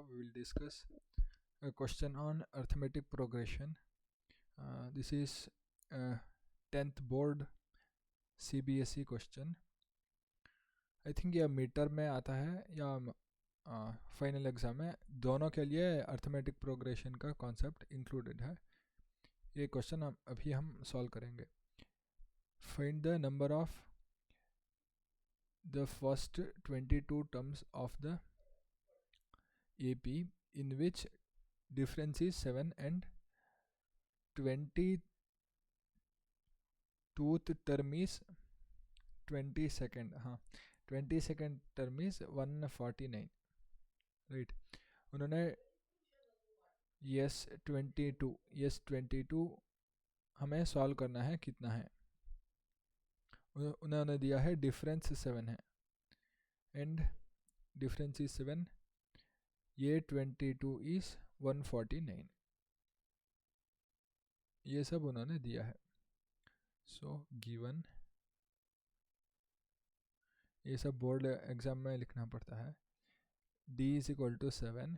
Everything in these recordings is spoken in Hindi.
we will discuss a question on arithmetic progression. This is 10th board CBSE question. I think यह मीटर में आता है या फाइनल एग्ज़ाम में, दोनों के लिए अर्थमेटिक प्रोग्रेशन का कॉन्सेप्ट इंक्लूडेड है. ये क्वेश्चन अभी हम सॉल्व करेंगे. Find the number of the first 22 terms of the AP in which difference is 7 and 22th term is 22nd. 22nd term is 149, right? उन्होंने yes 22 हमें सॉल्व करना है. कितना है उन्होंने दिया है, डिफरेंस 7 है एंड डिफरेंस इज 7. ये 22 इज 149. ये सब उन्होंने दिया है. सो गिवन, ये सब बोर्ड एग्जाम में लिखना पड़ता है. d इज इक्वल टू 7,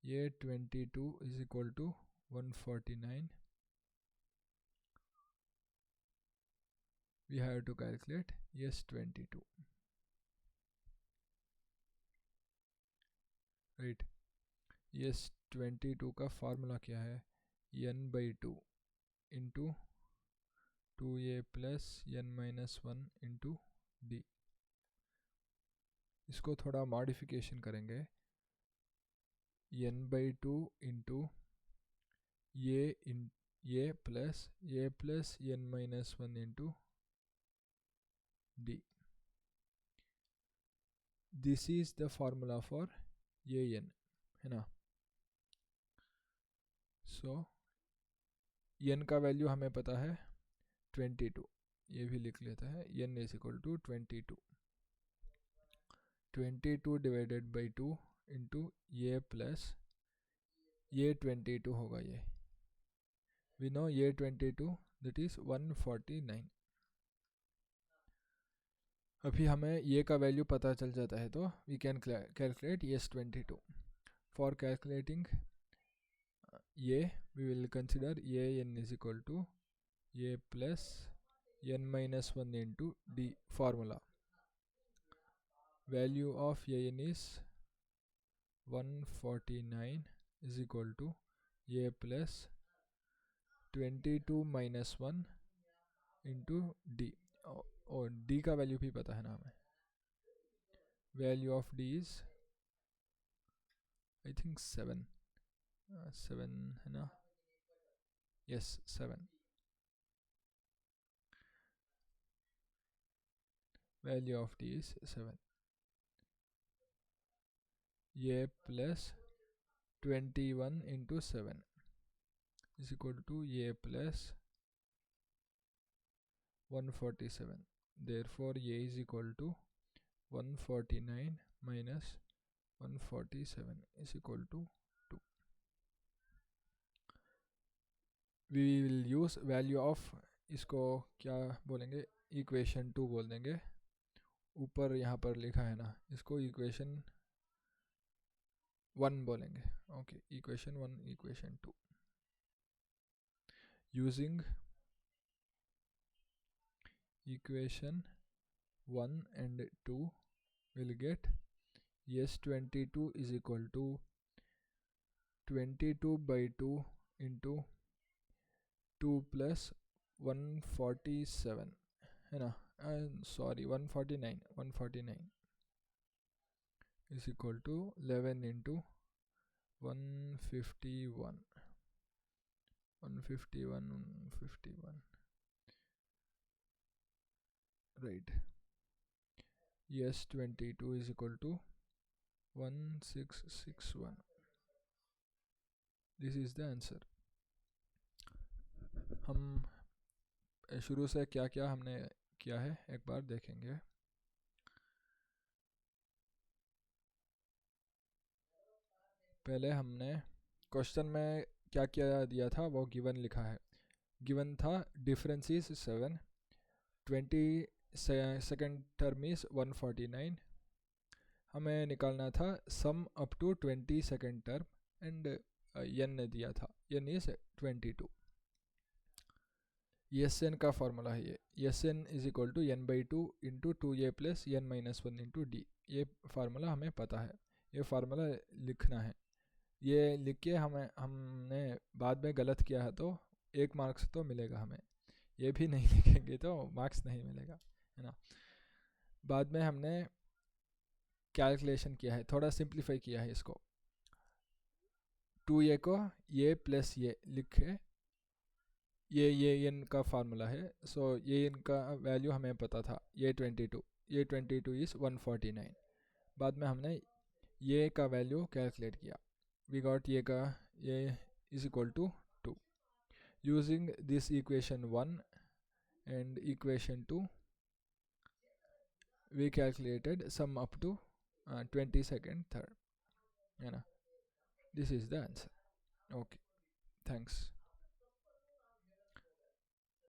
ये 22 is equal to 149. we have to calculate yes 22, right? yes 22 का फार्मूला क्या है? n/2 into 2a plus n-1 into d. इसको थोड़ा मॉडिफिकेशन करेंगे. n/2 into a plus n-1 into d. This is the formula for an, है ना? So n का वैल्यू हमें पता है 22. ये भी लिख लेता है. n is equal to 22 divided by 2 into ये प्लस ये 22 होगा. ये वी नो ये 22 दैट इज 149. अभी हमें ये का वैल्यू पता चल जाता है तो we can calculate yes 22. For calculating ये वी विल कंसिडर ये n इज इक्वल टू ये plus n-1 into d formula. Value of ये n is 149 is equal to ये प्लस 22 माइनस 1 इंटू d. और d का वैल्यू भी पता है ना हमें. Value of d is I think 7 है ना? Yes 7. Value of d is 7. ये plus 21 into 7 is equal to ये प्लस 147. Therefore ये is equal to 149 minus 147 is equal to 2. We will use value of, इसको क्या बोलेंगे, इक्वेशन 2 बोल देंगे. ऊपर यहाँ पर लिखा है ना, इसको इक्वेशन 1 बोलेंगे. Okay, equation 1 equation 2. Using equation 1 and 2 will get yes 22 is equal to 22 by 2 into 2 plus 147 है ना? Sorry 149 is equal to 11 into 151. Right. yes 22 is equal to 1661. This is the answer. हम शुरू से क्या क्या हमने किया है एक बार देखेंगे. पहले हमने क्वेश्चन में क्या क्या दिया था वो गिवन लिखा है. गिवन था difference is 7, 22nd term is 149. हमें निकालना था sum up to 20 second term and N ने दिया था, एन इज 22। एस एन का फॉर्मूला है ये, S N is equal to N by two into 2a plus N minus one into D. ये फार्मूला हमें पता है, ये फार्मूला लिखना है। ये लिख के हमने बाद में गलत किया है तो 1 मार्क्स तो मिलेगा हमें, ये भी नहीं लिखेंगे तो मार्क्स नहीं मिलेगा, है ना। बाद में हमने कैलकुलेशन किया है, थोड़ा सिंप्लीफाई किया है इसको। 2a को ये प्लस ये लिखे, ये एन का फार्मूला है, सो ये एन का वैल्यू हमें पता था, ये 22, ये 22 इज़ 149। बाद में हमने ये का वैल्यू कैलकुलेट किया, वी गॉट ये is equal to 2। Using this equation 1 and equation 2 we calculated sum up to 22nd third, you know. This is the answer. Okay, thanks.